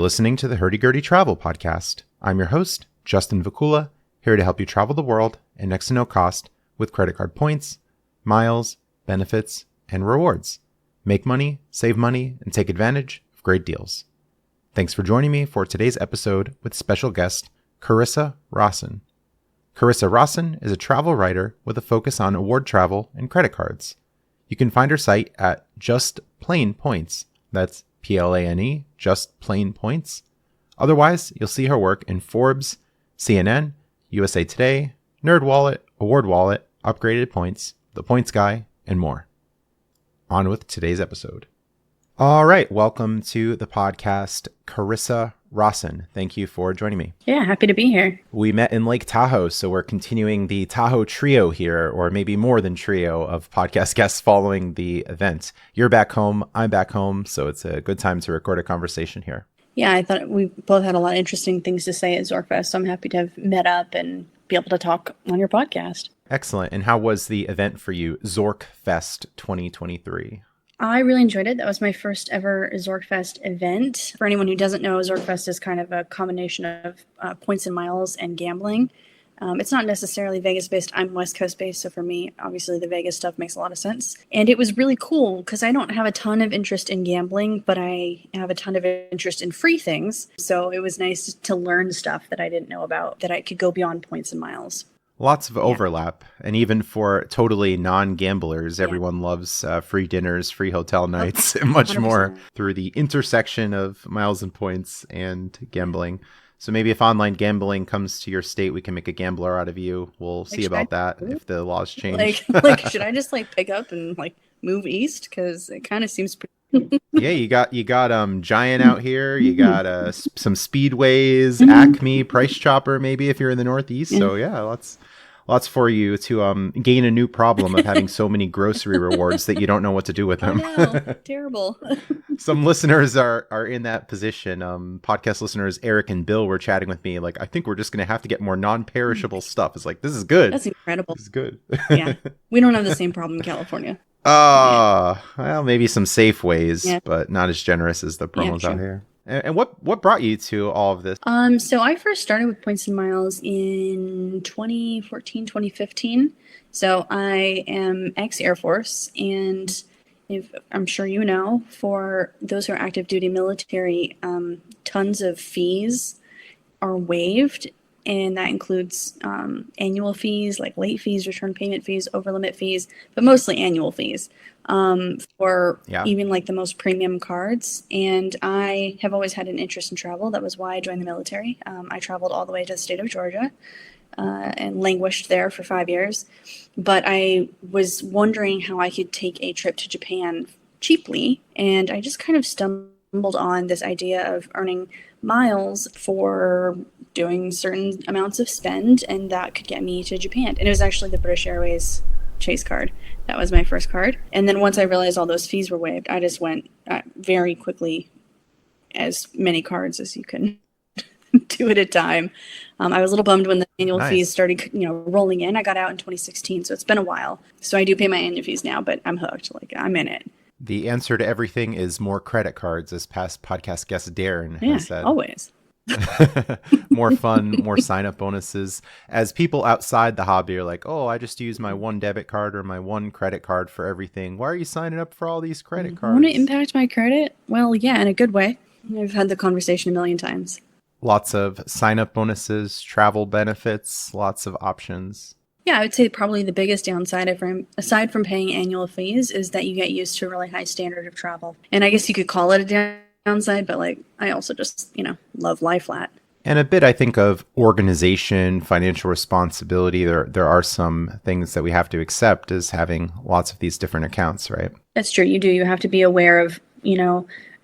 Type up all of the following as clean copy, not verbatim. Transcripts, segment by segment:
listening to the Hurdy Gurdy Travel Podcast. I'm your host, Justin Vacula, here to help you travel the world at next to no cost with credit card points, miles, benefits, and rewards. Make money, save money, and take advantage of great deals. Thanks for joining me for today's episode with special guest, Carissa Rawson. Carissa Rawson is a travel writer with a focus on award travel and credit cards. You can find her site at Just Plain Points. That's Plane, Just Plain Points. Otherwise, you'll see her work in Forbes, CNN, USA Today, NerdWallet, AwardWallet, Upgraded Points, The Points Guy, and more. On with today's episode. All right, welcome to the podcast, Carissa Rawson. Thank you for joining me. Yeah, happy to be here. We met in Lake Tahoe, so we're continuing the Tahoe trio here, or maybe more than trio of podcast guests following the event. You're back home, I'm back home, so it's a good time to record a conversation here. Yeah, I thought we both had a lot of interesting things to say at Zorkfest, so I'm happy to have met up and be able to talk on your podcast. Excellent. And how was the event for you, Zorkfest 2023? I really enjoyed it. That was my first ever Zorkfest event. For anyone who doesn't know, Zorkfest is kind of a combination of points and miles and gambling. It's not necessarily Vegas-based. I'm West Coast-based, so for me, obviously the Vegas stuff makes a lot of sense. And it was really cool because I don't have a ton of interest in gambling, but I have a ton of interest in free things. So it was nice to learn stuff that I didn't know about, that I could go beyond points and miles. Lots of overlap. And even for totally non-gamblers, everyone loves free dinners, free hotel nights, and much 100%. More through the intersection of miles and points and gambling. So maybe if online gambling comes to your state, we can make a gambler out of you. We'll see about that if the laws change. Should I just pick up and move east? Because it kind of seems pretty. Yeah, you got Giant out here. You got some Speedways, Acme, Price Chopper, maybe if you're in the Northeast. So yeah, lots for you to gain a new problem of having so many grocery rewards that you don't know what to do with them. I know, terrible. Some listeners are in that position. Podcast listeners Eric and Bill were chatting with me. I think we're just going to have to get more non-perishable stuff. It's this is good. That's incredible. This is good. Yeah, we don't have the same problem in California. Well, maybe some Safeways, but not as generous as the promos out here. And what brought you to all of this? So I first started with points and miles in 2014, 2015. So I am ex-Air Force, and if I'm sure you know, for those who are active duty military, tons of fees are waived. And that includes annual fees, like late fees, return payment fees, over limit fees, but mostly annual fees for even the most premium cards. And I have always had an interest in travel. That was why I joined the military. I traveled all the way to the state of Georgia and languished there for 5 years. But I was wondering how I could take a trip to Japan cheaply. And I just kind of stumbled on this idea of earning miles for doing certain amounts of spend, and that could get me to Japan. And it was actually the British Airways Chase card. That was my first card. And then once I realized all those fees were waived, I just went very quickly, as many cards as you can do at a time. I was a little bummed when the annual fees started rolling in. I got out in 2016, so it's been a while. So I do pay my annual fees now, but I'm hooked. I'm in it. The answer to everything is more credit cards, as past podcast guest Darren has said. Always. More fun, more sign-up bonuses. As people outside the hobby are like, oh, I just use my one debit card or my one credit card for everything. Why are you signing up for all these credit cards? Want to impact my credit? Well, yeah, in a good way. I've had the conversation a million times. Lots of sign-up bonuses, travel benefits, lots of options. Yeah, I would say probably the biggest downside, aside from paying annual fees, is that you get used to a really high standard of travel. And I guess you could call it a downside, but I also just, love lie flat. And a bit, I think, of organization, financial responsibility. There are some things that we have to accept as having lots of these different accounts, right? That's true. You do. You have to be aware of,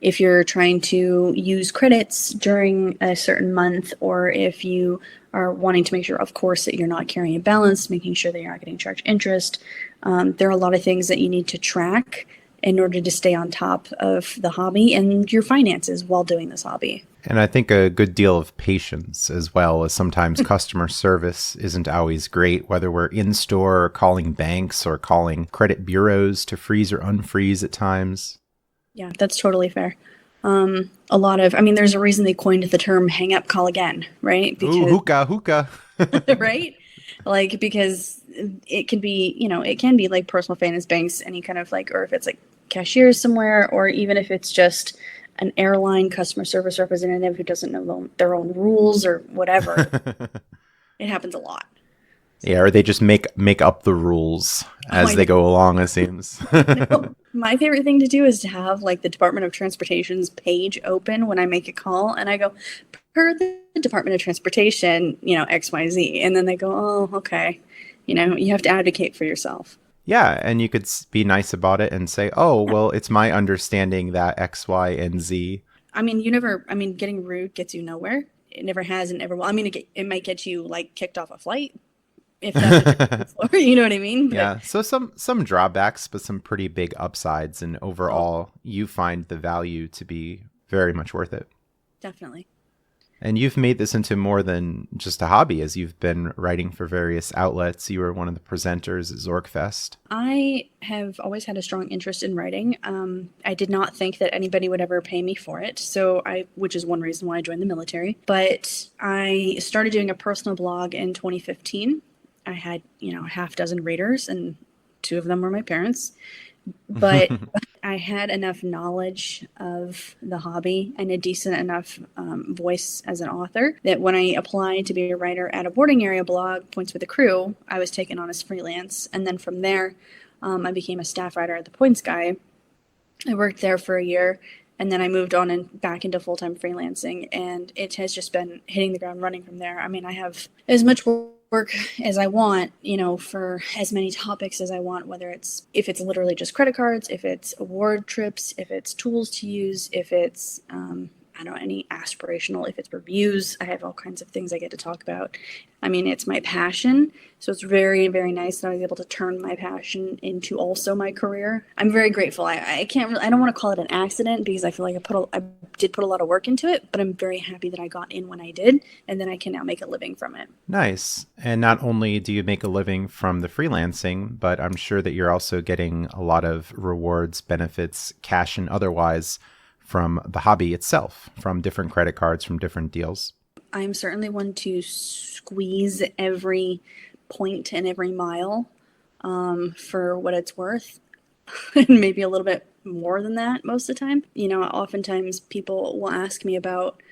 if you're trying to use credits during a certain month, or if you are wanting to make sure, of course, that you're not carrying a balance, making sure that you're not getting charged interest. There are a lot of things that you need to track in order to stay on top of the hobby and your finances while doing this hobby. And I think a good deal of patience as well, as sometimes customer service isn't always great, whether we're in store or calling banks or calling credit bureaus to freeze or unfreeze at times. Yeah, that's totally fair. A lot of, I mean, there's a reason they coined the term hang up, call again, right? Ooh, hookah, hookah. Right? Like, because it can be, it can be like personal finance banks, any kind of like, or if it's like cashiers somewhere, or even if it's just an airline customer service representative who doesn't know their own rules or whatever. It happens a lot. Yeah, or they just make up the rules as they go along, it seems. My favorite thing to do is to have like the Department of Transportation's page open when I make a call, and I go, per the Department of Transportation, XYZ. And then they go, oh, okay. You have to advocate for yourself. Yeah, and you could be nice about it and say, oh, well, it's my understanding that X, Y, and Z. I mean, getting rude gets you nowhere. It never has and never will. I mean, it might get you like kicked off a flight. If that's you know what I mean? But, yeah. So some drawbacks, but some pretty big upsides. And overall, you find the value to be very much worth it. Definitely. And you've made this into more than just a hobby, as you've been writing for various outlets. You were one of the presenters at Zorkfest. I have always had a strong interest in writing. I did not think that anybody would ever pay me for it, which is one reason why I joined the military. But I started doing a personal blog in 2015. I had, a half dozen readers, and 2 of them were my parents. But I had enough knowledge of the hobby and a decent enough voice as an author that when I applied to be a writer at a boarding area blog, Points with the Crew, I was taken on as freelance. And then from there, I became a staff writer at the Points Guy. I worked there for a year, and then I moved on and back into full-time freelancing. And it has just been hitting the ground running from there. I mean, I have as much work as I want, for as many topics as I want, if it's literally just credit cards, if it's award trips, if it's tools to use, if it's, any aspirational, if it's reviews. I have all kinds of things I get to talk about. I mean, it's my passion. So it's very, very nice that I was able to turn my passion into also my career. I'm very grateful. I don't want to call it an accident because I feel like I did put a lot of work into it, but I'm very happy that I got in when I did, and then I can now make a living from it. Nice. And not only do you make a living from the freelancing, but I'm sure that you're also getting a lot of rewards, benefits, cash and otherwise from the hobby itself, from different credit cards, from different deals. I'm certainly one to squeeze every point and every mile for what it's worth, and maybe a little bit more than that most of the time. Oftentimes people will ask me about,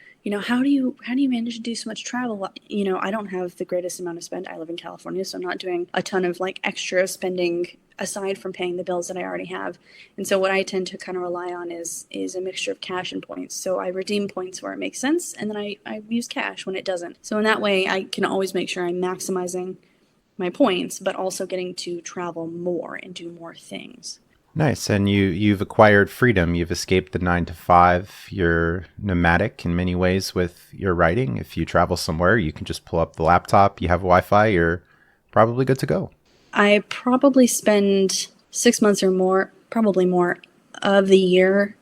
how do you manage to do so much travel? I don't have the greatest amount of spend. I live in California, so I'm not doing a ton of like extra spending aside from paying the bills that I already have. And so what I tend to kind of rely on is a mixture of cash and points. So I redeem points where it makes sense, and then I use cash when it doesn't. So in that way, I can always make sure I'm maximizing my points, but also getting to travel more and do more things. Nice. And you've acquired freedom. You've escaped the 9-to-5. You're nomadic in many ways with your writing. If you travel somewhere, you can just pull up the laptop. You have Wi-Fi. You're probably good to go. I probably spend 6 months or more, probably more, of the year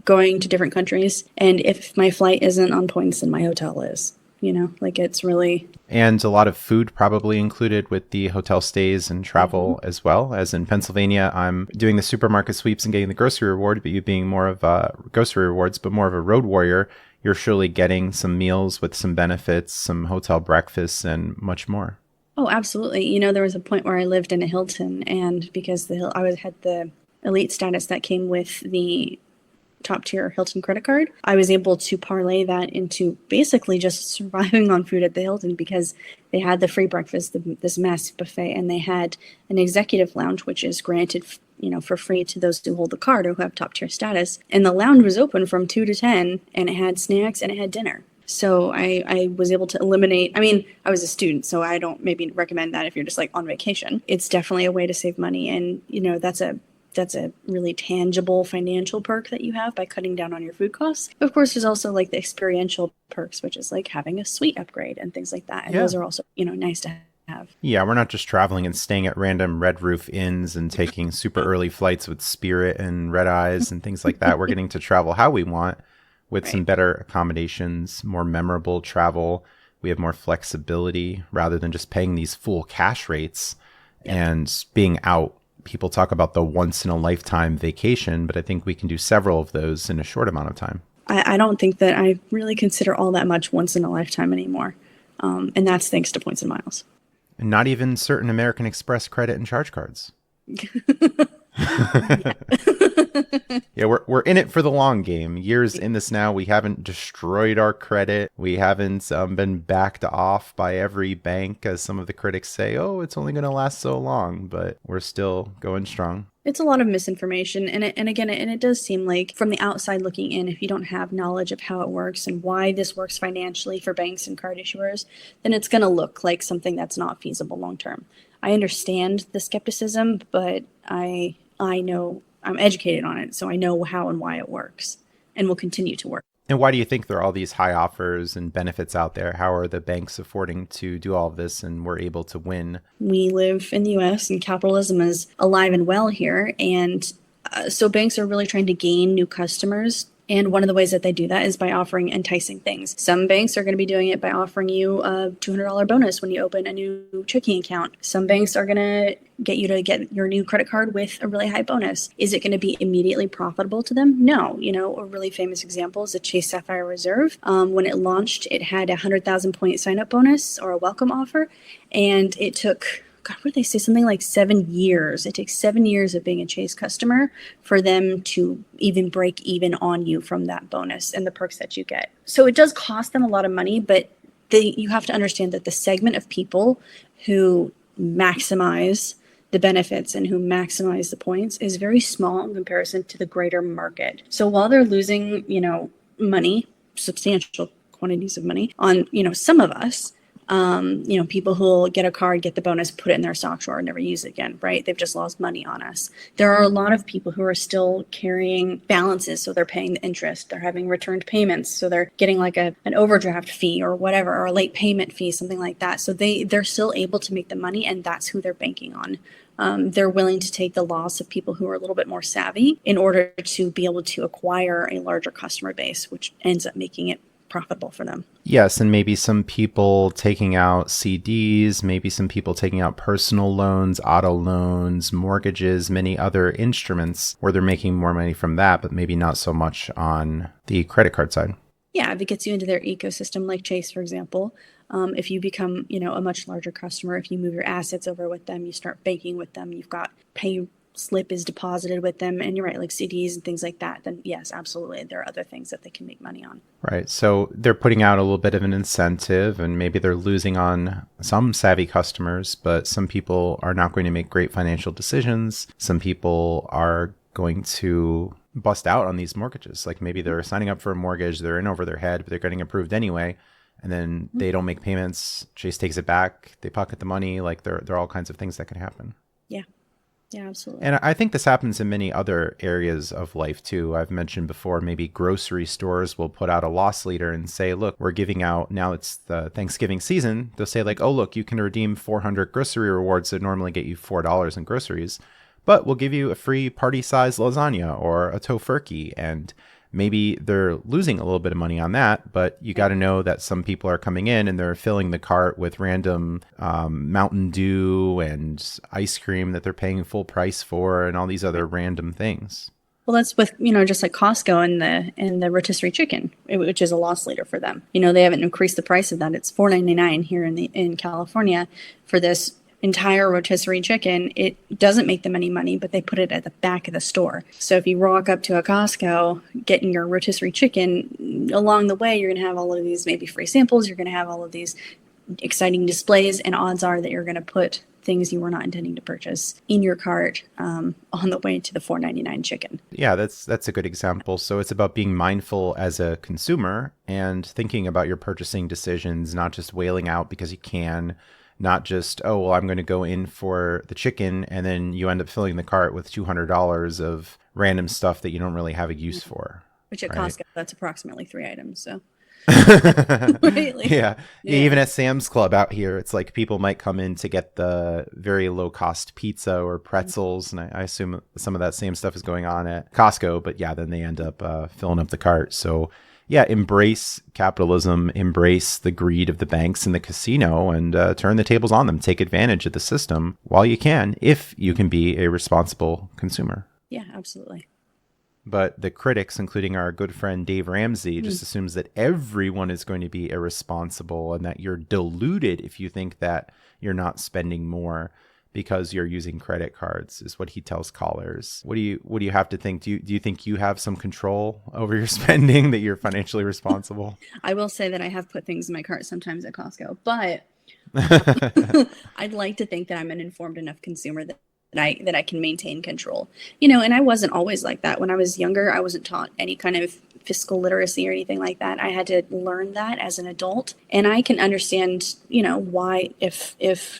going to different countries. And if my flight isn't on points, then my hotel is. It's really... And a lot of food probably included with the hotel stays and travel as well. As in Pennsylvania, I'm doing the supermarket sweeps and getting the grocery reward, but you being more of a grocery rewards, but more of a road warrior, you're surely getting some meals with some benefits, some hotel breakfasts, and much more. Oh, absolutely. There was a point where I lived in a Hilton, and because I had the elite status that came with the top tier Hilton credit card, I was able to parlay that into basically just surviving on food at the Hilton, because they had the free breakfast, this massive buffet, and they had an executive lounge, which is granted, for free to those who hold the card or who have top tier status. And the lounge was open from 2 to 10, and it had snacks and it had dinner. So I was able to eliminate, I was a student, so I don't maybe recommend that if you're just like on vacation. It's definitely a way to save money. And, that's a really tangible financial perk that you have by cutting down on your food costs. Of course, there's also like the experiential perks, which is like having a suite upgrade and things like that. And those are also, nice to have. Yeah, we're not just traveling and staying at random red roof inns and taking super early flights with Spirit and Red Eyes and things like that. We're getting to travel how we want with some better accommodations, more memorable travel. We have more flexibility rather than just paying these full cash rates and being out. People talk about the once in a lifetime vacation, but I think we can do several of those in a short amount of time. I don't think that I really consider all that much once in a lifetime anymore. And that's thanks to points and miles. And not even certain American Express credit and charge cards. Yeah, we're in it for the long game. Years in this now, we haven't destroyed our credit. We haven't been backed off by every bank, as some of the critics say, oh, it's only going to last so long, but we're still going strong. It's a lot of misinformation. And it does seem like from the outside looking in, if you don't have knowledge of how it works and why this works financially for banks and card issuers, then it's going to look like something that's not feasible long term. I understand the skepticism, but I know I'm educated on it, so I know how and why it works and will continue to work. And why do you think there are all these high offers and benefits out there? How are the banks affording to do all of this and we're able to win? We live in the U.S. and capitalism is alive and well here. And so banks are really trying to gain new customers. And one of the ways that they do that is by offering enticing things. Some banks are going to be doing it by offering you a $200 bonus when you open a new checking account. Some banks are going to get you to get your new credit card with a really high bonus. Is it going to be immediately profitable to them? No. A really famous example is the Chase Sapphire Reserve. When it launched, it had a 100,000 point sign-up bonus or a welcome offer. And it took... God, what did they say? Something like 7 years. It takes 7 years of being a Chase customer for them to even break even on you from that bonus and the perks that you get. So it does cost them a lot of money, but you have to understand that the segment of people who maximize the benefits and who maximize the points is very small in comparison to the greater market. So while they're losing, money, substantial quantities of money on, some of us, people who will get a card, get the bonus, put it in their sock drawer and never use it again, right? They've just lost money on us. There are a lot of people who are still carrying balances, so they're paying the interest. They're having returned payments, so they're getting like an overdraft fee or whatever, or a late payment fee, something like that. So they're still able to make the money, and that's who they're banking on. They're willing to take the loss of people who are a little bit more savvy in order to be able to acquire a larger customer base, which ends up making it profitable for them. Yes, and maybe some people taking out CDs, maybe some people taking out personal loans, auto loans, mortgages, many other instruments where they're making more money from that, but maybe not so much on the credit card side. Yeah, if it gets you into their ecosystem, like Chase, for example, if you become, a much larger customer, if you move your assets over with them, you start banking with them, you've got pay slip is deposited with them, and you're right, like CDs and things like that, then yes, absolutely, there are other things that they can make money on. Right. So they're putting out a little bit of an incentive, and maybe they're losing on some savvy customers, but some people are not going to make great financial decisions. Some people are going to bust out on these mortgages. Like maybe they're signing up for a mortgage, they're in over their head, but they're getting approved anyway. And then they don't make payments. Chase takes it back. They pocket the money. Like there are all kinds of things that can happen. Yeah. Yeah, absolutely. And I think this happens in many other areas of life too. I've mentioned before, maybe grocery stores will put out a loss leader and say, look, we're giving out, now it's the Thanksgiving season. They'll say like, oh, look, you can redeem 400 grocery rewards that normally get you $4 in groceries, but we'll give you a free party size lasagna or a tofurkey. And maybe they're losing a little bit of money on that, but you got to know that some people are coming in and they're filling the cart with random Mountain Dew and ice cream that they're paying full price for and all these other random things. Well, that's with, just like Costco and the rotisserie chicken, which is a loss leader for them. They haven't increased the price of that. It's $4.99 here in California for this entire rotisserie chicken. It doesn't make them any money, but they put it at the back of the store. So if you walk up to a Costco getting your rotisserie chicken, along the way, you're going to have all of these maybe free samples. You're going to have all of these exciting displays, and odds are that you're going to put things you were not intending to purchase in your cart on the way to the $4.99 chicken. Yeah, that's a good example. So it's about being mindful as a consumer and thinking about your purchasing decisions, not just wailing out because you can. Not just, oh, well, I'm going to go in for the chicken, and then you end up filling the cart with $200 of random stuff that you don't really have a use for. Which at Costco, that's approximately 3 items. So, yeah. Even at Sam's Club out here, it's like people might come in to get the very low cost pizza or pretzels. And I assume some of that same stuff is going on at Costco. But yeah, then they end up filling up the cart. So yeah, embrace capitalism, embrace the greed of the banks and the casino, and turn the tables on them. Take advantage of the system while you can, if you can be a responsible consumer. Yeah, absolutely. But the critics, including our good friend Dave Ramsey, just assumes that everyone is going to be irresponsible and that you're deluded if you think that you're not spending more because you're using credit cards, is what he tells callers. What do you have to think? Do you think you have some control over your spending, that you're financially responsible? I will say that I have put things in my cart sometimes at Costco, but I'd like to think that I'm an informed enough consumer that I can maintain control. And I wasn't always like that. When I was younger, I wasn't taught any kind of fiscal literacy or anything like that. I had to learn that as an adult. And I can understand, why if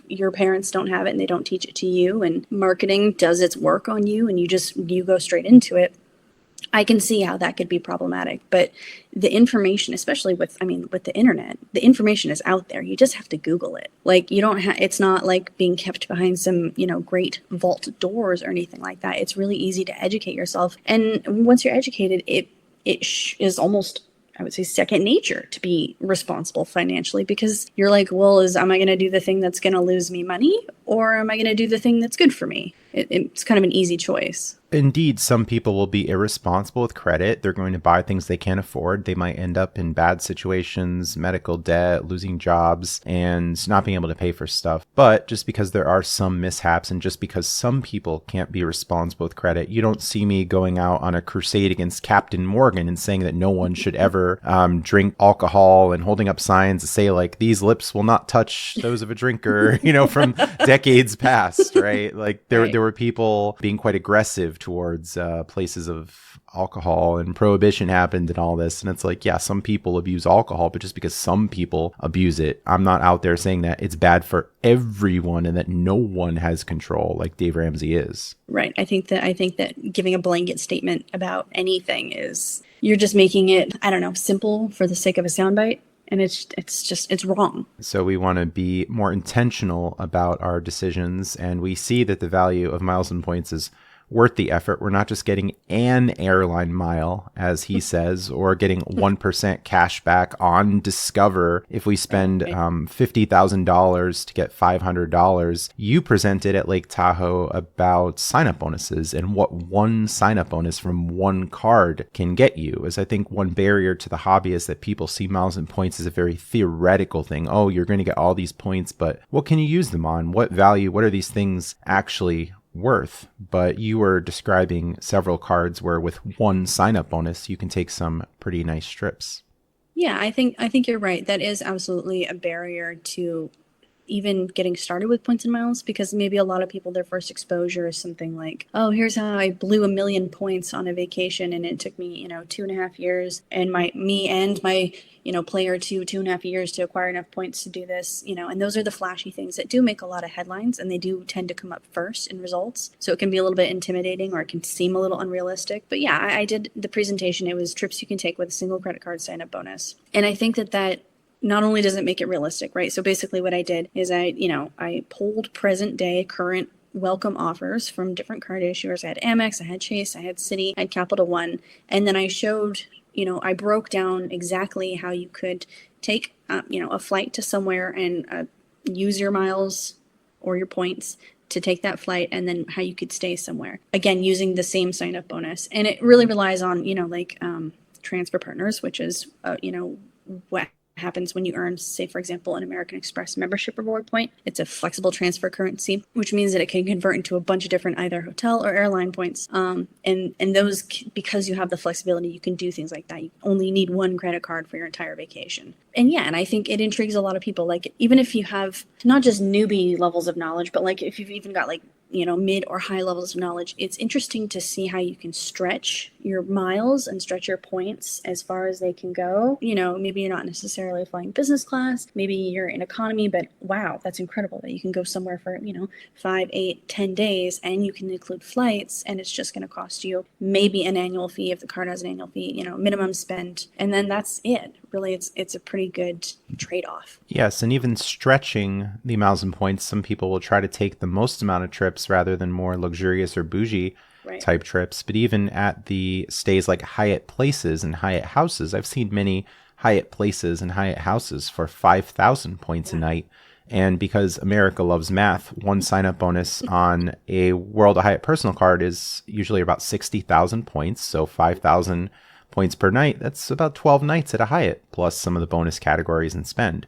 your parents don't have it and they don't teach it to you, and marketing does its work on you and you go straight into it, I can see how that could be problematic. But the information, especially with the internet, the information is out there. You just have to Google it. Like, it's not like being kept behind some, great vault doors or anything like that. It's really easy to educate yourself. And once you're educated, it is almost, I would say, second nature to be responsible financially, because you're like, well, am I going to do the thing that's going to lose me money, or am I going to do the thing that's good for me? It's kind of an easy choice. Indeed, some people will be irresponsible with credit. They're going to buy things they can't afford. They might end up in bad situations, medical debt, losing jobs, and not being able to pay for stuff. But just because there are some mishaps, and just because some people can't be responsible with credit, you don't see me going out on a crusade against Captain Morgan and saying that no one should ever drink alcohol, and holding up signs that say, like, these lips will not touch those of a drinker, from decades past, right? Like, there were people being quite aggressive towards places of alcohol, and prohibition happened and all this. And it's like, yeah, some people abuse alcohol, but just because some people abuse it, I'm not out there saying that it's bad for everyone and that no one has control like Dave Ramsey is. Right. I think that giving a blanket statement about anything you're just making it, I don't know, simple for the sake of a soundbite. And it's wrong. So we want to be more intentional about our decisions, and we see that the value of miles and points is worth the effort. We're not just getting an airline mile, as he says, or getting 1% cash back on Discover if we spend $50,000 to get $500. You presented at Lake Tahoe about sign-up bonuses and what one sign-up bonus from one card can get you. As I think one barrier to the hobby is that people see miles and points as a very theoretical thing. Oh, you're going to get all these points, but what can you use them on? What value? What are these things actually worth? But you were describing several cards where with one sign-up bonus, you can take some pretty nice trips. Yeah, I think you're right. That is absolutely a barrier to even getting started with points and miles, because maybe a lot of people, their first exposure is something like, oh, here's how I blew 1 million points on a vacation, and it took me 2.5 years, and my player 2.5 years to acquire enough points to do this, and those are the flashy things that do make a lot of headlines, and they do tend to come up first in results. So it can be a little bit intimidating, or it can seem a little unrealistic. But yeah, I did the presentation. It was trips you can take with a single credit card sign-up bonus. And I think that not only does it make it realistic, right? So basically what I did is I pulled present day current welcome offers from different card issuers. I had Amex, I had Chase, I had Citi, I had Capital One. And then I showed, I broke down exactly how you could take, a flight to somewhere and use your miles or your points to take that flight, and then how you could stay somewhere. Again, using the same sign-up bonus. And it really relies on, transfer partners, which is, what happens when you earn, say, for example, an American Express membership reward point. It's a flexible transfer currency, which means that it can convert into a bunch of different either hotel or airline points. And those, because you have the flexibility, you can do things like that. You only need one credit card for your entire vacation. And I think it intrigues a lot of people. Like, even if you have not just newbie levels of knowledge, but like if you've even got mid or high levels of knowledge, it's interesting to see how you can stretch your miles and stretch your points as far as they can go. Maybe you're not necessarily flying business class, maybe you're in economy, but wow, that's incredible that you can go somewhere for, 5, 8, 10 days, and you can include flights, and it's just going to cost you maybe an annual fee if the card has an annual fee, minimum spend, and then that's it. Really, it's a pretty good trade-off. Yes, and even stretching the miles and points, some people will try to take the most amount of trips rather than more luxurious or bougie type trips. But even at the stays like Hyatt Places and Hyatt Houses, I've seen many Hyatt Places and Hyatt Houses for 5,000 points a night. And because America loves math, one sign-up bonus on a World of Hyatt personal card is usually about 60,000 points. So 5,000 points per night. That's about 12 nights at a Hyatt, plus some of the bonus categories and spend.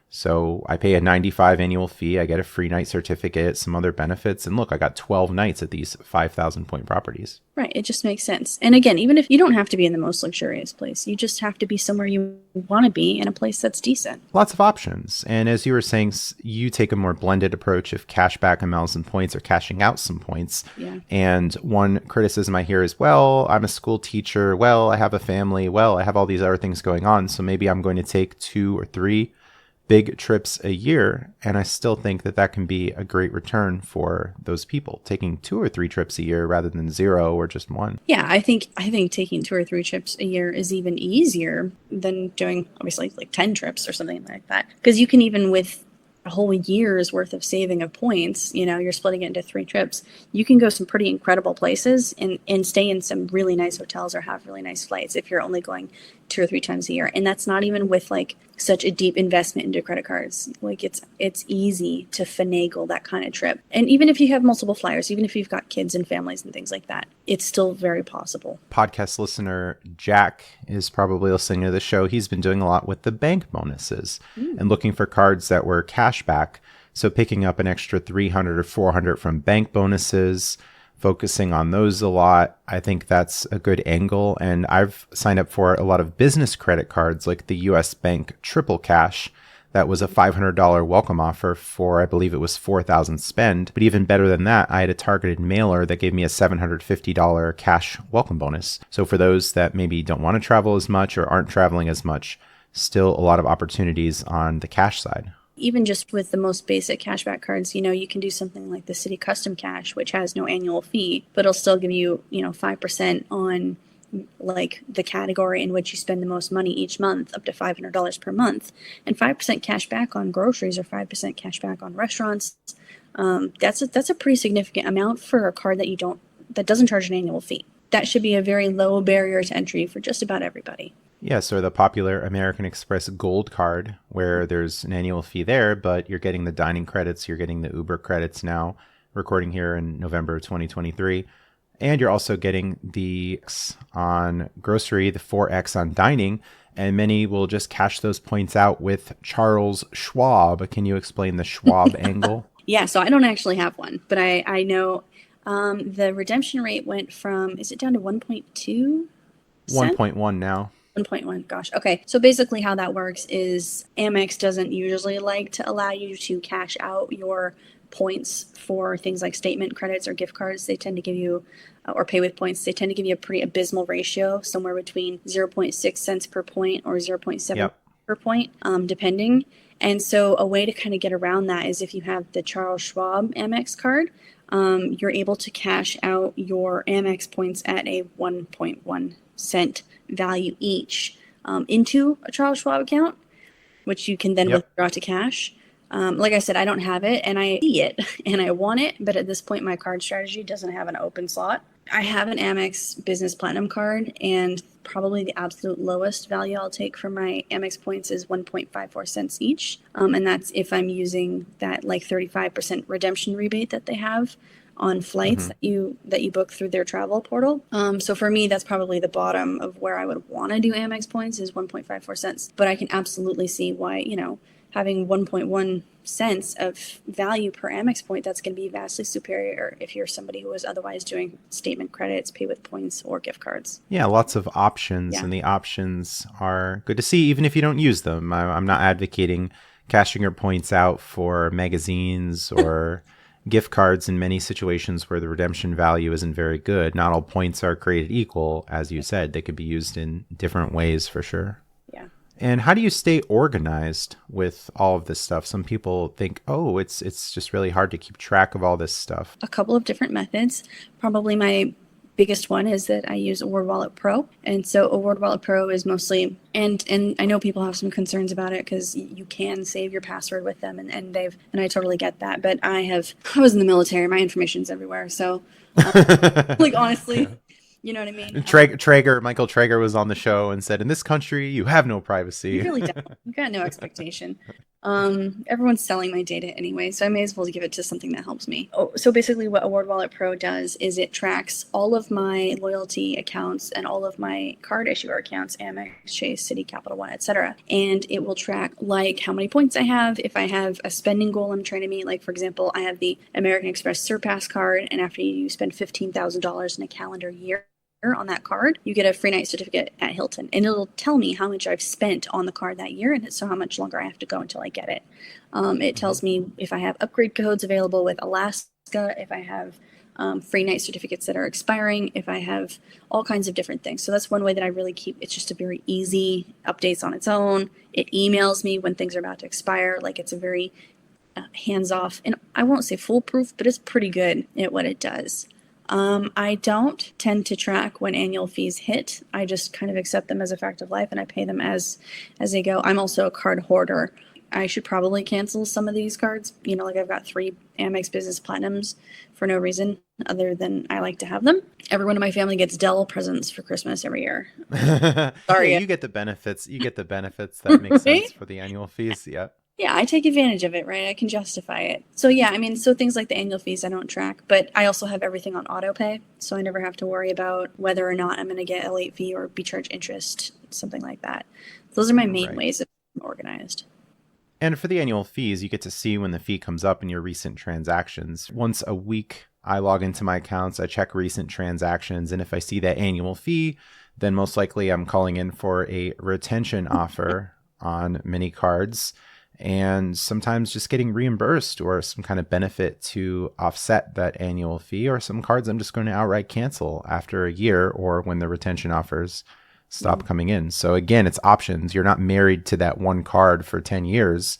So I pay a $95 annual fee. I get a free night certificate, some other benefits. And look, I got 12 nights at these 5,000 point properties. Right. It just makes sense. And again, even if you don't have to be in the most luxurious place, you just have to be somewhere you want to be in a place that's decent. Lots of options. And as you were saying, you take a more blended approach of cashback and miles and points or cashing out some points. Yeah. And one criticism I hear is, well, I'm a school teacher. Well, I have a family. Well, I have all these other things going on. So maybe I'm going to take 2 or 3 big trips a year. And I still think that that can be a great return for those people, taking 2 or 3 trips a year rather than 0 or just 1. Yeah, I think taking 2 or 3 trips a year is even easier than doing obviously like 10 trips or something like that. Because you can, even with a whole year's worth of saving of points, you're splitting it into 3 trips. You can go some pretty incredible places and stay in some really nice hotels or have really nice flights if you're only going 2 or 3 times a year. And that's not even with like such a deep investment into credit cards. Like it's easy to finagle that kind of trip. And even if you have multiple flyers, even if you've got kids and families and things like that, it's still very possible. Podcast listener Jack is probably listening to the show. He's been doing a lot with the bank bonuses and looking for cards that were cash back. So picking up an extra 300 or 400 from bank bonuses, focusing on those a lot. I think that's a good angle. And I've signed up for a lot of business credit cards like the US Bank Triple Cash. That was a $500 welcome offer for, I believe it was 4,000 spend. But even better than that, I had a targeted mailer that gave me a $750 cash welcome bonus. So for those that maybe don't want to travel as much or aren't traveling as much, still a lot of opportunities on the cash side. Even just with the most basic cashback cards, you can do something like the City Custom Cash, which has no annual fee, but it'll still give you, 5% on like the category in which you spend the most money each month, up to $500 per month, and 5% cash back on groceries or 5% cash back on restaurants. That's a pretty significant amount for a card that doesn't charge an annual fee. That should be a very low barrier to entry for just about everybody. Yeah, so the popular American Express Gold card, where there's an annual fee there, but you're getting the dining credits, you're getting the Uber credits now, recording here in November of 2023. And you're also getting the X on grocery, the 4X on dining, and many will just cash those points out with Charles Schwab. Can you explain the Schwab angle? Yeah, so I don't actually have one, but I know the redemption rate went from, is it down to 1.2? 1.1 now. 1.1, gosh. Okay. So basically how that works is Amex doesn't usually like to allow you to cash out your points for things like statement credits or gift cards. They tend to give you, or pay with points, they tend to give you a pretty abysmal ratio, somewhere between 0.6 cents per point or 0.7 per point, depending. And so a way to kind of get around that is if you have the Charles Schwab Amex card, you're able to cash out your Amex points at a 1.1 cent value each into a Charles Schwab account, which you can then withdraw to cash. Like I said, I don't have it and I see it and I want it, but at this point my card strategy doesn't have an open slot. I have an Amex Business Platinum card, and probably the absolute lowest value I'll take for my Amex points is 1.54 cents each. And that's if I'm using that like 35% redemption rebate that they have on flights that you book through their travel portal. So for me, that's probably the bottom of where I would want to do Amex points is 1.54 cents. But I can absolutely see why, having 1.1 cents of value per Amex point, that's going to be vastly superior if you're somebody who is otherwise doing statement credits, pay with points, or gift cards. Yeah, lots of options, and the options are good to see, even if you don't use them. I'm not advocating cashing your points out for magazines or gift cards in many situations where the redemption value isn't very good. Not all points are created equal. As you said, they could be used in different ways for sure. Yeah. And how do you stay organized with all of this stuff? Some people think, oh, it's just really hard to keep track of all this stuff. A couple of different methods. Probably my biggest one is that I use AwardWallet Pro. And so AwardWallet Pro is mostly, and I know people have some concerns about it because you can save your password with them and I totally get that. But I was in the military, my information's everywhere. So like honestly, You know what I mean? Michael Traeger was on the show and said, in this country, you have no privacy. You really don't. You got no expectation. Everyone's selling my data anyway, so I may as well give it to something that helps me. Oh, so basically what AwardWallet Pro does is it tracks all of my loyalty accounts and all of my card issuer accounts, Amex, Chase, Citi, Capital One, etc. And it will track like how many points I have, if I have a spending goal I'm trying to meet. Like, for example, I have the American Express Surpass card, and after you spend $15,000 in a calendar year on that card, you get a free night certificate at Hilton, and it'll tell me how much I've spent on the card that year, and so how much longer I have to go until I get it. It tells me if I have upgrade codes available with Alaska, if I have free night certificates that are expiring, if I have all kinds of different things. So that's one way that I really keep. It's just a very easy updates on its own. It emails me when things are about to expire. Like, it's a very hands-off, and I won't say foolproof, but it's pretty good at what it does. I don't tend to track when annual fees hit. I just kind of accept them as a fact of life, and I pay them as they go. I'm also a card hoarder. I should probably cancel some of these cards. Like, I've got 3 Amex Business Platinums for no reason other than I like to have them. Everyone in my family gets Dell presents for Christmas every year. Sorry. Yeah, you get the benefits. That make sense for the annual fees. Yeah. Yeah, I take advantage of it, right? I can justify it. So yeah, so things like the annual fees I don't track, but I also have everything on auto pay, so I never have to worry about whether or not I'm going to get a late fee or be charged interest, something like that. Those are my main ways of being organized. And for the annual fees, you get to see when the fee comes up in your recent transactions. Once a week, I log into my accounts, I check recent transactions, and if I see that annual fee, then most likely I'm calling in for a retention offer on many cards, and sometimes just getting reimbursed or some kind of benefit to offset that annual fee, or some cards I'm just going to outright cancel after a year or when the retention offers stop coming in. So again, it's options. You're not married to that one card for 10 years.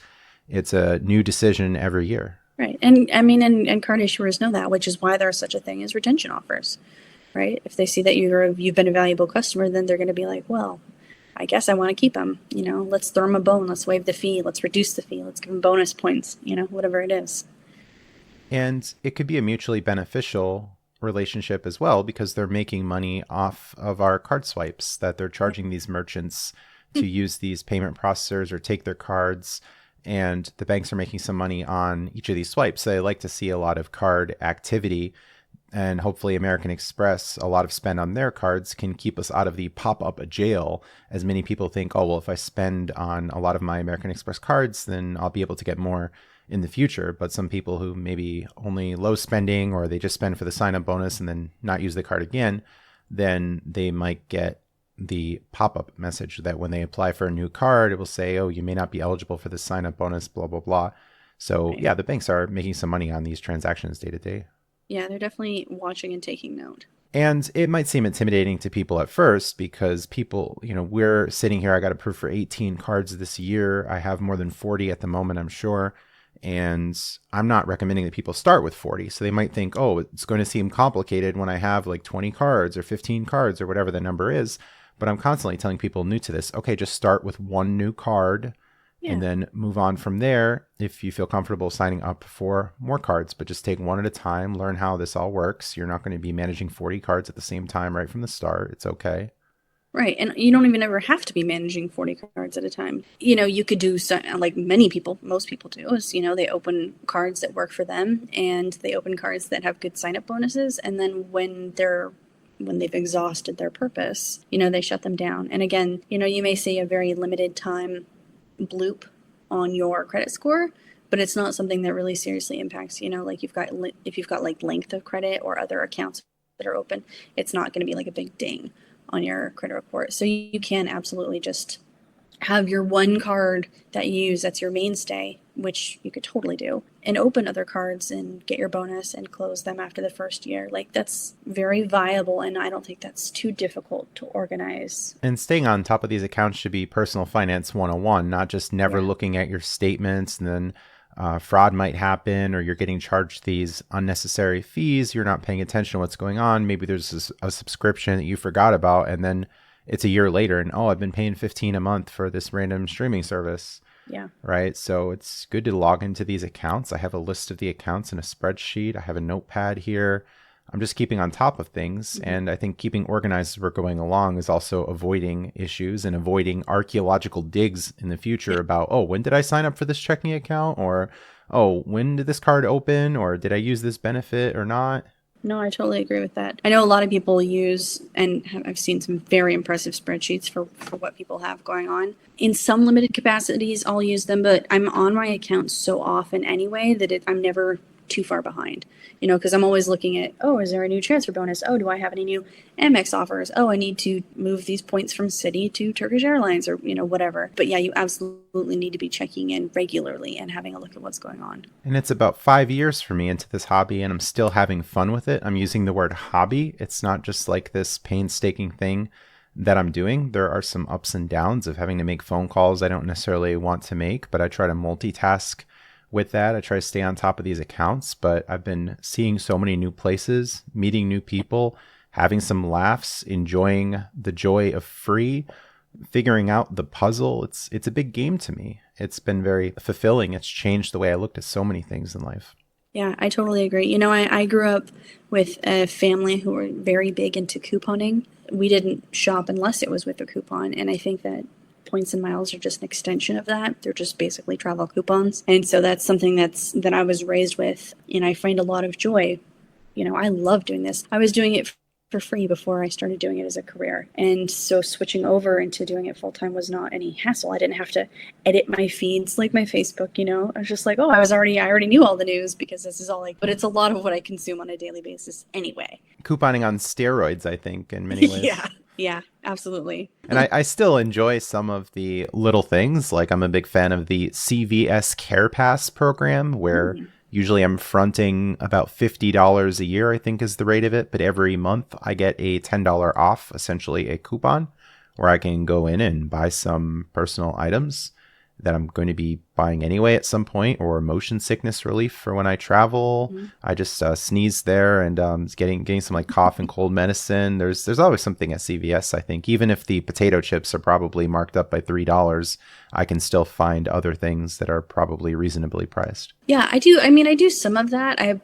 It's a new decision every year. Right. And and card issuers know that, which is why there's such a thing as retention offers, right? If they see that you've been a valuable customer, then they're going to be like, well, I guess I want to keep them. Let's throw them a bone. Let's waive the fee. Let's reduce the fee. Let's give them bonus points, whatever it is. And it could be a mutually beneficial relationship as well, because they're making money off of our card swipes that they're charging these merchants to use these payment processors or take their cards. And the banks are making some money on each of these swipes. So they like to see a lot of card activity. And hopefully American Express, a lot of spend on their cards can keep us out of the pop-up jail, as many people think, oh, well, if I spend on a lot of my American Express cards, then I'll be able to get more in the future. But some people who maybe only low spending, or they just spend for the sign-up bonus and then not use the card again, then they might get the pop-up message that when they apply for a new card, it will say, oh, you may not be eligible for the sign-up bonus, blah, blah, blah. So yeah, the banks are making some money on these transactions day to day. Yeah, they're definitely watching and taking note. And it might seem intimidating to people at first, because people, we're sitting here, I got approved for 18 cards this year. I have more than 40 at the moment, I'm sure. And I'm not recommending that people start with 40. So they might think, oh, it's going to seem complicated when I have like 20 cards or 15 cards or whatever the number is. But I'm constantly telling people new to this, okay, just start with one new card. And then move on from there if you feel comfortable signing up for more cards, but just take one at a time, learn how this all works. You're not going to be managing 40 cards at the same time right from the start. It's okay. Right. And you don't even ever have to be managing 40 cards at a time. You could do like most people do is, they open cards that work for them, and they open cards that have good sign-up bonuses. And then when they've exhausted their purpose, they shut them down. And again, you may see a very limited time bloop on your credit score, but it's not something that really seriously impacts, like if you've got like length of credit or other accounts that are open, it's not going to be like a big ding on your credit report. So you can absolutely just have your one card that you use that's your mainstay, which you could totally do, and open other cards and get your bonus and close them after the first year. Like, that's very viable, and I don't think that's too difficult to organize. And staying on top of these accounts should be personal finance 101, not just never looking at your statements, and then fraud might happen, or you're getting charged these unnecessary fees. You're not paying attention to what's going on. Maybe there's a subscription that you forgot about, and then it's a year later, and I've been paying $15 a month for this random streaming service. Yeah. Right. So it's good to log into these accounts. I have a list of the accounts in a spreadsheet. I have a notepad here. I'm just keeping on top of things. And I think keeping organized as we're going along is also avoiding issues and avoiding archaeological digs in the future about, oh, when did I sign up for this checking account? Or, oh, when did this card open? Or did I use this benefit or not? No, I totally agree with that. I know a lot of people use, and I've seen some very impressive spreadsheets for what people have going on. In some limited capacities, I'll use them, but I'm on my account so often anyway that I'm never too far behind, because I'm always looking at, oh, is there a new transfer bonus? Oh, do I have any new Amex offers? Oh, I need to move these points from Citi to Turkish Airlines or, whatever. But yeah, you absolutely need to be checking in regularly and having a look at what's going on. And it's about 5 years for me into this hobby, and I'm still having fun with it. I'm using the word hobby. It's not just like this painstaking thing that I'm doing. There are some ups and downs of having to make phone calls I don't necessarily want to make, but I try to multitask with that. I try to stay on top of these accounts, but I've been seeing so many new places, meeting new people, having some laughs, enjoying the joy of free, figuring out the puzzle. It's a big game to me. It's been very fulfilling. It's changed the way I looked at so many things in life. Yeah, I totally agree. I grew up with a family who were very big into couponing. We didn't shop unless it was with a coupon, and I think that points and miles are just an extension of that. They're just basically travel coupons. And so that's something that I was raised with, and I find a lot of joy. I love doing this. I was doing it for free before I started doing it as a career. And so switching over into doing it full time was not any hassle. I didn't have to edit my feeds like my Facebook, I was just like, oh, I already knew all the news because this is all but it's a lot of what I consume on a daily basis anyway. Couponing on steroids, I think, in many ways. Yeah, absolutely. And I still enjoy some of the little things. Like I'm a big fan of the CVS Care Pass program, where usually I'm fronting about $50 a year, I think is the rate of it. But every month I get a $10 off, essentially a coupon, where I can go in and buy some personal items that I'm going to be buying anyway at some point, or motion sickness relief for when I travel. I just sneeze there and getting some like cough and cold medicine. There's always something at CVS, I think. Even if the potato chips are probably marked up by $3, I can still find other things that are probably reasonably priced. Yeah, I do. I mean, I do some of that.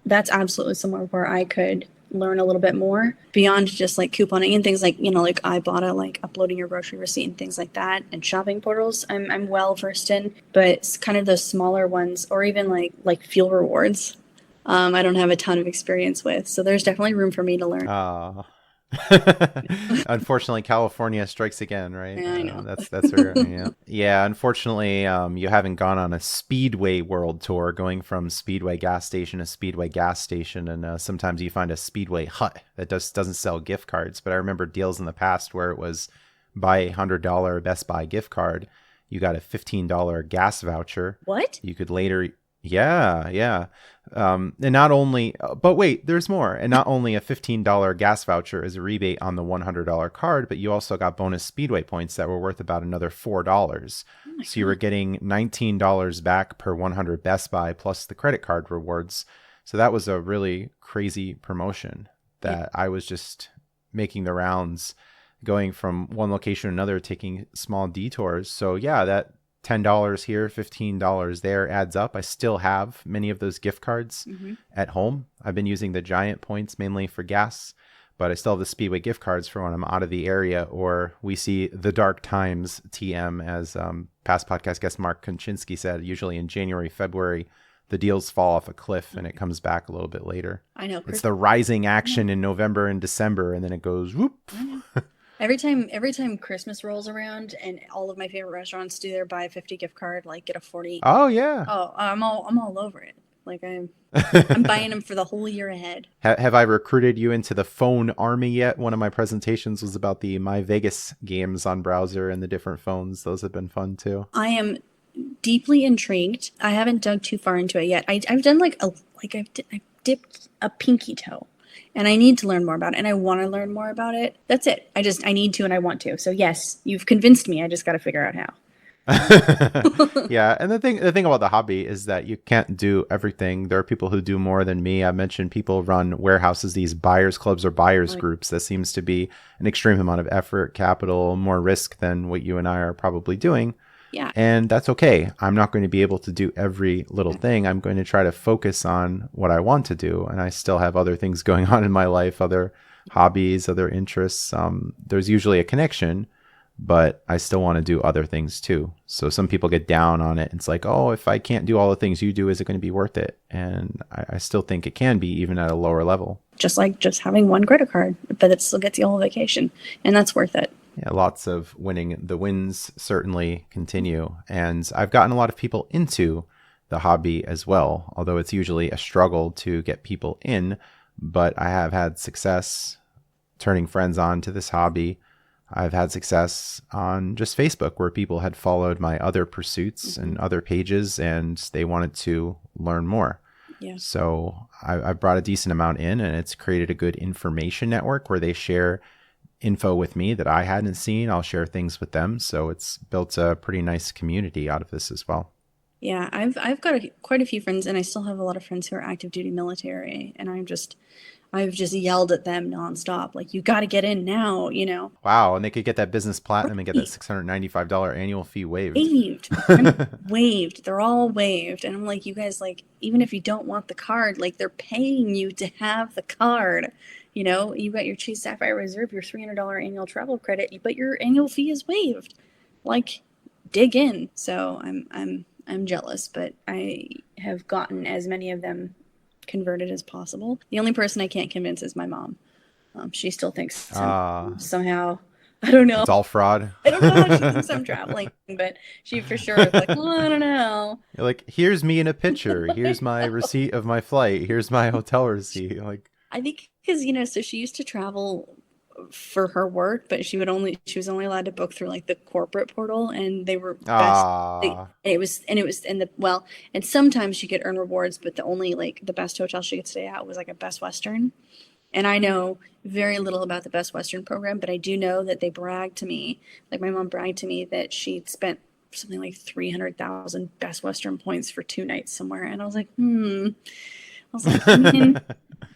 That's absolutely somewhere where I could learn a little bit more beyond just like couponing and things like, like Ibotta, like uploading your grocery receipt and things like that, and shopping portals I'm well versed in, but it's kind of those smaller ones, or even like fuel rewards, I don't have a ton of experience with, so there's definitely room for me to learn. Unfortunately, California strikes again, right? Yeah, I know. That's where, yeah. Unfortunately, you haven't gone on a Speedway World Tour, going from Speedway gas station to Speedway gas station, and sometimes you find a Speedway hut that doesn't sell gift cards. But I remember deals in the past where it was buy a $100 Best Buy gift card, you got a $15 gas voucher. What? You could later. Yeah. And not only, but wait, there's more. And not only a $15 gas voucher is a rebate on the $100 card, but you also got bonus Speedway points that were worth about another $4. So you were getting $19 back per 100 Best Buy plus the credit card rewards. So that was a really crazy promotion that I was just making the rounds, going from one location to another, taking small detours. So yeah, that $10 here, $15 there adds up. I still have many of those gift cards at home. I've been using the Giant points mainly for gas, but I still have the Speedway gift cards for when I'm out of the area, or we see the dark times, TM, as past podcast guest Mark Konczynski said. Usually in January, February, the deals fall off a cliff and it comes back a little bit later. I know. It's the rising action in November and December, and then it goes whoop. Every time Christmas rolls around and all of my favorite restaurants do their buy 50 gift card, like get a 40. Oh yeah. Oh, I'm all over it. Like I'm buying them for the whole year ahead. Have I recruited you into the phone army yet? One of my presentations was about the My Vegas games on browser and the different phones. Those have been fun too. I am deeply intrigued. I haven't dug too far into it yet. I've done I've dipped a pinky toe. And I need to learn more about it, and I want to learn more about it. That's it. I need to, and I want to. So yes, you've convinced me. I just got to figure out how. Yeah, and the thing about the hobby is that you can't do everything. There are people who do more than me. I mentioned people run warehouses, these buyers clubs or buyers groups. That seems to be an extreme amount of effort, capital, more risk than what you and I are probably doing. Yeah. And that's okay. I'm not going to be able to do every little thing. I'm going to try to focus on what I want to do. And I still have other things going on in my life, other hobbies, other interests. There's usually a connection, but I still want to do other things too. So some people get down on it. It's like, oh, if I can't do all the things you do, is it going to be worth it? And I still think it can be, even at a lower level. Just like just having one credit card, but it still gets you a whole vacation, and that's worth it. Yeah, lots of winning. The wins certainly continue. And I've gotten a lot of people into the hobby as well, although it's usually a struggle to get people in. But I have had success turning friends on to this hobby. I've had success on just Facebook, where people had followed my other pursuits and other pages, and they wanted to learn more. Yeah. So I brought a decent amount in, and it's created a good information network where they share info with me that I hadn't seen. I'll share things with them. So it's built a pretty nice community out of this as well. Yeah, I've got quite a few friends, and I still have a lot of friends who are active duty military, and I've just yelled at them nonstop, like, you got to get in now, you know. Wow, and they could get that business platinum and get that $695 annual fee waived. Waived. They're all waived. And I'm like, you guys, like, even if you don't want the card, like, they're paying you to have the card. You know, you got your Chase Sapphire Reserve, your $300 annual travel credit, but your annual fee is waived. Like, dig in. So I'm jealous, but I have gotten as many of them converted as possible. The only person I can't convince is my mom. She still thinks somehow, I don't know. It's all fraud. I don't know how she thinks I'm traveling, but she for sure is like, well, I don't know. You're like, here's me in a picture. Here's my receipt of my flight. Here's my hotel receipt. Like, I think because, you know, so she used to travel for her work, but she was only allowed to book through like the corporate portal, and they were best. And sometimes she could earn rewards, but the best hotel she could stay at was like a Best Western. And I know very little about the Best Western program, but I do know that they bragged to me, like my mom bragged to me, that she'd spent something like 300,000 Best Western points for 2 nights somewhere. And I was like,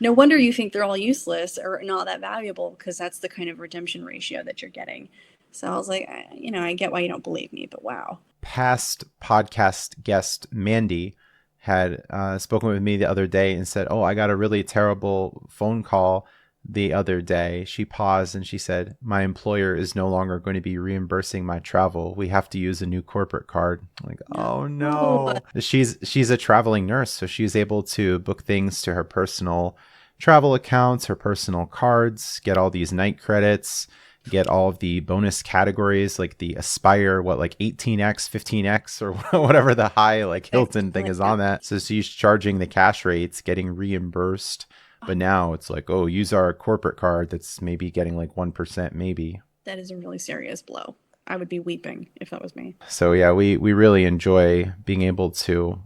no wonder you think they're all useless or not that valuable, because that's the kind of redemption ratio that you're getting. So I was like, I get why you don't believe me, but wow. Past podcast guest Mandy had spoken with me the other day and said, oh, I got a really terrible phone call the other day. She paused and she said, my employer is no longer going to be reimbursing my travel. We have to use a new corporate card. I'm like, oh no. She's a traveling nurse, so she's able to book things to her personal travel accounts, her personal cards, get all these night credits, get all of the bonus categories like the Aspire, like 18x, 15x, or whatever the high like Hilton thing is on that. So she's charging the cash rates, getting reimbursed. But now it's like, oh, use our corporate card that's maybe getting like 1% maybe. That is a really serious blow. I would be weeping if that was me. So yeah, we really enjoy being able to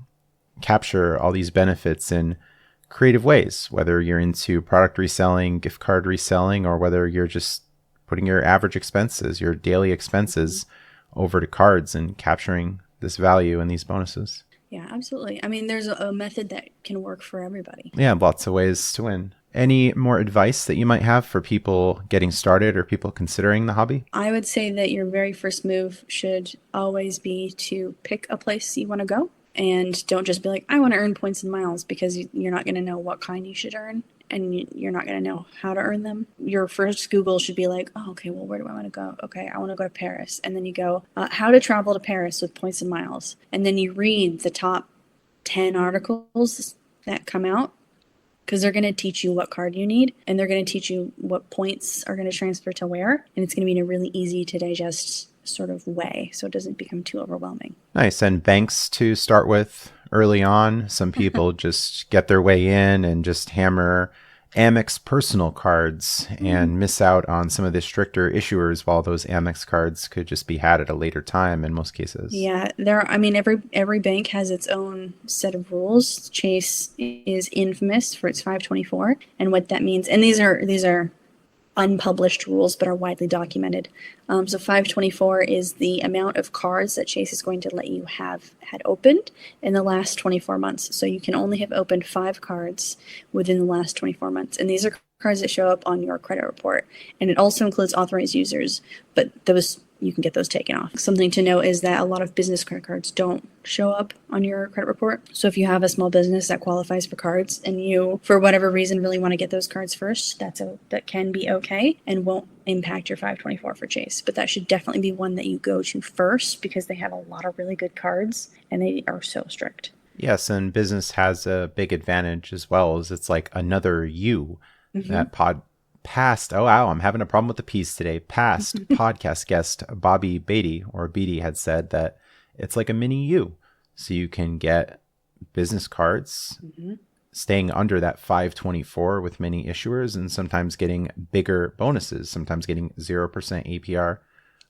capture all these benefits in creative ways, whether you're into product reselling, gift card reselling, or whether you're just putting your average expenses, your daily expenses over to cards and capturing this value and these bonuses. Yeah, absolutely. I mean, there's a method that can work for everybody. Yeah, lots of ways to win. Any more advice that you might have for people getting started or people considering the hobby? I would say that your very first move should always be to pick a place you want to go. And don't just be like, I want to earn points and miles, because you're not going to know what kind you should earn, and you're not going to know how to earn them. Your first Google should be like, oh, okay, well, where do I want to go? Okay, I want to go to Paris. And then you go, how to travel to Paris with points and miles. And then you read the top 10 articles that come out, because they're going to teach you what card you need, and they're going to teach you what points are going to transfer to where. And it's going to be in a really easy to digest sort of way, so it doesn't become too overwhelming. Nice. And banks to start with early on. Some people just get their way in and just hammer Amex personal cards and miss out on some of the stricter issuers, while those Amex cards could just be had at a later time in most cases. Yeah, every bank has its own set of rules. Chase is infamous for its 524, and what that means, and these are unpublished rules but are widely documented. So 524 is the amount of cards that Chase is going to let you have had opened in the last 24 months. So you can only have opened 5 cards within the last 24 months. And these are cards that show up on your credit report. And it also includes authorized users. But those you can get those taken off. Something to note is that a lot of business credit cards don't show up on your credit report. So if you have a small business that qualifies for cards and you, for whatever reason, really want to get those cards first, that can be okay and won't impact your 524 for Chase. But that should definitely be one that you go to first because they have a lot of really good cards and they are so strict. Yes, and business has a big advantage as well, as it's like another you. That past, oh wow, I'm having a problem with the piece today. Past podcast guest Bobby Beatty had said that it's like a mini you. So you can get business cards staying under that 524 with many issuers and sometimes getting bigger bonuses, sometimes getting 0% APR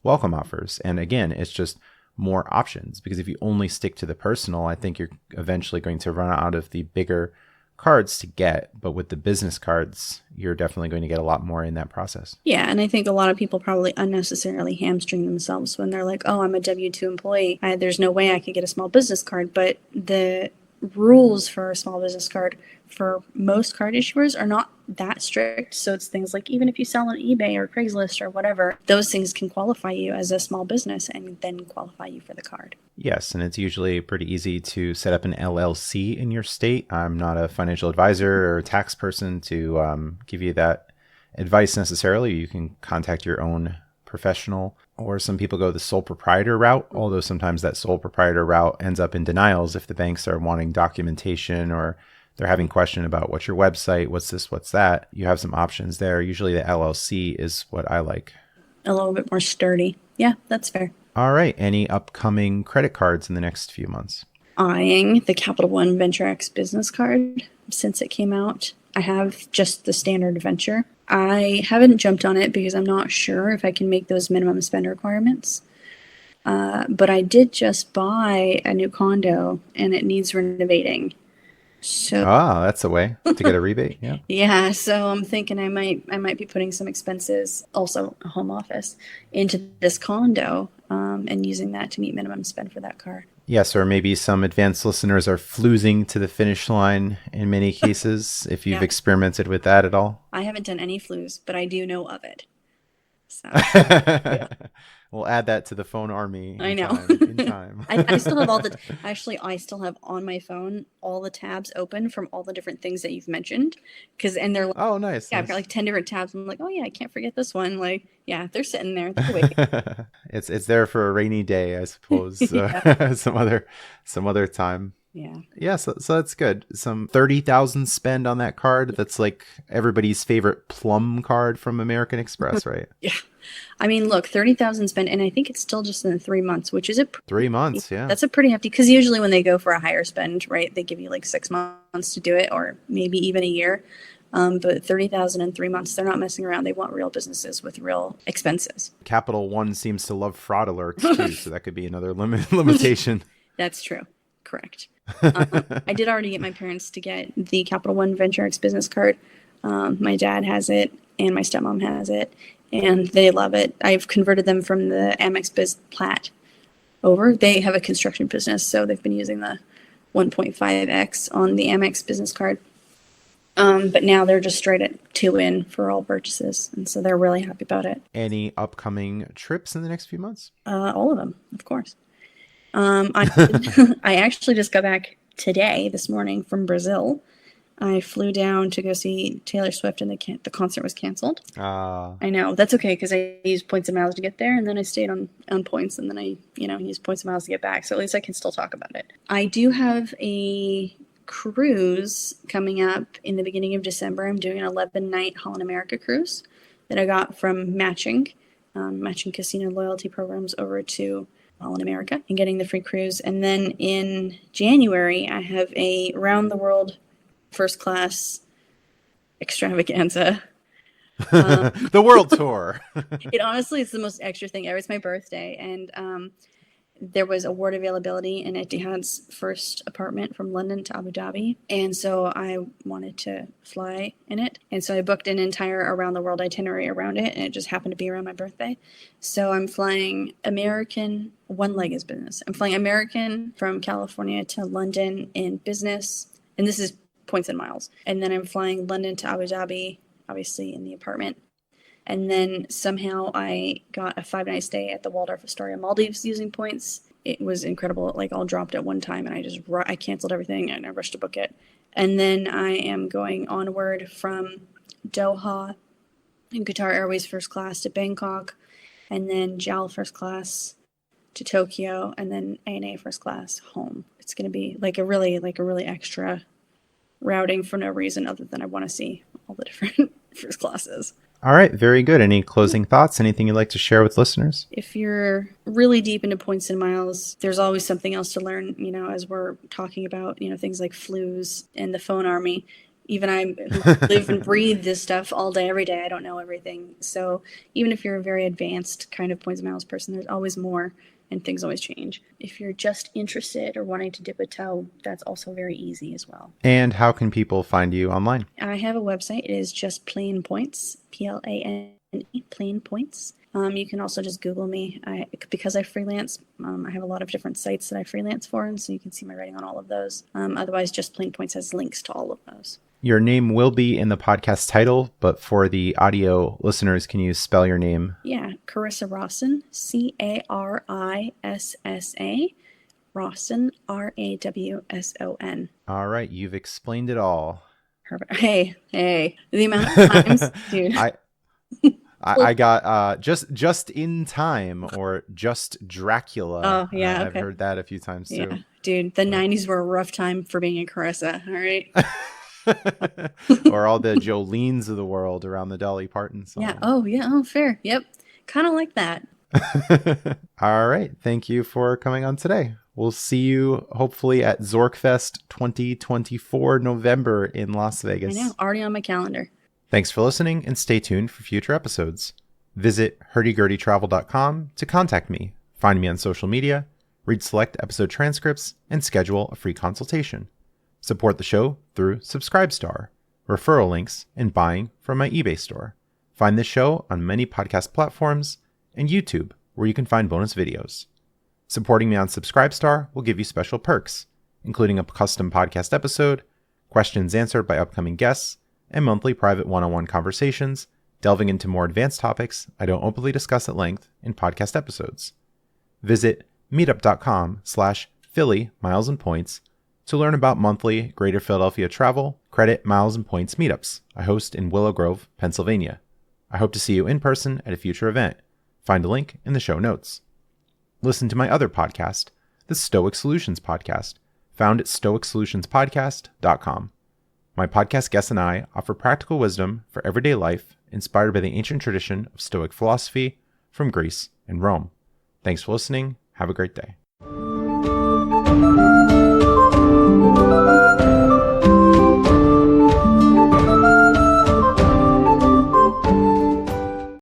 welcome offers. And again, it's just more options, because if you only stick to the personal, I think you're eventually going to run out of the bigger cards to get. But with the business cards, you're definitely going to get a lot more in that process. Yeah, and I think a lot of people probably unnecessarily hamstring themselves when they're like, oh, I'm a W-2 employee. There's no way I could get a small business card. But the rules for a small business card for most card issuers are not that strict. So it's things like even if you sell on eBay or Craigslist or whatever, those things can qualify you as a small business and then qualify you for the card. Yes, and it's usually pretty easy to set up an LLC in your state. I'm not a financial advisor or a tax person to give you that advice necessarily. You can contact your own professional, or some people go the sole proprietor route, although sometimes that sole proprietor route ends up in denials if the banks are wanting documentation or they're having question about what's your website, what's this, what's that. You have some options there. Usually the LLC is what I like. A little bit more sturdy. Yeah, that's fair. All right. Any upcoming credit cards in the next few months? Eyeing the Capital One Venture X business card since it came out. I have just the standard Venture. I haven't jumped on it because I'm not sure if I can make those minimum spend requirements. But I did just buy a new condo and it needs renovating. So that's a way to get a rebate. Yeah. Yeah. So I'm thinking I might be putting some expenses, also a home office, into this condo and using that to meet minimum spend for that car. Yes, or maybe some advanced listeners are floozing to the finish line in many cases, if you've experimented with that at all. I haven't done any flues, but I do know of it. So yeah. We'll add that to the phone army. I know. In time. I still have I still have on my phone all the tabs open from all the different things that you've mentioned. And they're like, oh, nice. Yeah, I've got like 10 different tabs. I'm like, oh yeah, I can't forget this one. Like, yeah, they're sitting there. They're waiting. It's there for a rainy day, I suppose. Some other time. Yeah, so that's good. Some 30,000 spend on that card. That's like everybody's favorite plum card from American Express, right? Yeah. I mean, look, 30,000 spend, and I think it's still just in 3 months, which is 3 months, yeah. That's a pretty hefty, because usually when they go for a higher spend, right, they give you like 6 months to do it, or maybe even a year. But 30,000 in 3 months, they're not messing around. They want real businesses with real expenses. Capital One seems to love fraud alerts too, so that could be another limitation. That's true. Correct. I did already get my parents to get the Capital One Venture X business card. My dad has it and my stepmom has it, and they love it. I've converted them from the Amex Biz Plat over. They have a construction business, so they've been using the 1.5X on the Amex business card. But now they're just straight at 2 in for all purchases, and so they're really happy about it. Any upcoming trips in the next few months? All of them, of course. I actually just got back this morning from Brazil. I flew down to go see Taylor Swift, and the concert was canceled. I know. That's okay, because I used points and miles to get there, and then I stayed on points, and then I used points and miles to get back. So at least I can still talk about it. I do have a cruise coming up in the beginning of December. I'm doing an 11-night Holland America cruise that I got from Matching Casino loyalty programs over to Holland America, and getting the free cruise. And then in January, I have a round the world first class extravaganza. The world tour. It honestly is the most extra thing ever. It's my birthday, and there was award availability in Etihad's first apartment from London to Abu Dhabi, and so I wanted to fly in it, and so I booked an entire around the world itinerary around it, and it just happened to be around my birthday. So I'm flying American, one leg is business. I'm flying American from California to London in business, and this is points and miles, and then I'm flying London to Abu Dhabi, obviously in the apartment, And then somehow I got a 5-night stay at the Waldorf Astoria Maldives using points. It was incredible. It like all dropped at one time, and I canceled everything and I rushed to book it. And then I am going onward from Doha in Qatar Airways first class to Bangkok, and then JAL first class to Tokyo, and then ANA first class home. It's going to be like a really extra routing for no reason other than I want to see all the different first classes. All right. Very good. Any closing thoughts? Anything you'd like to share with listeners? If you're really deep into points and miles, there's always something else to learn, as we're talking about, things like flus and the phone army. Even I who live and breathe this stuff all day, every day, I don't know everything. So even if you're a very advanced kind of points and miles person, there's always more, and things always change. If you're just interested or wanting to dip a toe, that's also very easy as well. And how can people find you online? I have a website. It is just Plain Points, Plane, Plain Points. You can also just Google me. Because I freelance, I have a lot of different sites that I freelance for, and so you can see my writing on all of those. Otherwise, just Plain Points has links to all of those. Your name will be in the podcast title, but for the audio listeners, can you spell your name? Yeah, Carissa Rawson, Carissa, Rawson, Rawson. All right, you've explained it all. Perfect. Hey, the amount of times, dude. I got just in time, or just Dracula. Oh, yeah, I've heard that a few times too. Yeah, dude, the 90s were a rough time for being a Carissa, all right? Or all the Jolenes of the world around the Dolly Parton song. Yeah. Oh, fair. Yep. Kind of like that. All right. Thank you for coming on today. We'll see you hopefully at Zorkfest 2024 November in Las Vegas. I know. Already on my calendar. Thanks for listening, and stay tuned for future episodes. Visit hurdygurdytravel.com to contact me, find me on social media, read select episode transcripts, and schedule a free consultation. Support the show through Subscribestar, referral links, and buying from my eBay store. Find this show on many podcast platforms and YouTube, where you can find bonus videos. Supporting me on Subscribestar will give you special perks, including a custom podcast episode, questions answered by upcoming guests, and monthly private one-on-one conversations, delving into more advanced topics I don't openly discuss at length in podcast episodes. Visit meetup.com/Philly Miles and Points to learn about monthly Greater Philadelphia travel, credit, miles, and points meetups I host in Willow Grove, Pennsylvania. I hope to see you in person at a future event. Find a link in the show notes. Listen to my other podcast, the Stoic Solutions Podcast, found at stoicsolutionspodcast.com. My podcast guests and I offer practical wisdom for everyday life inspired by the ancient tradition of Stoic philosophy from Greece and Rome. Thanks for listening. Have a great day.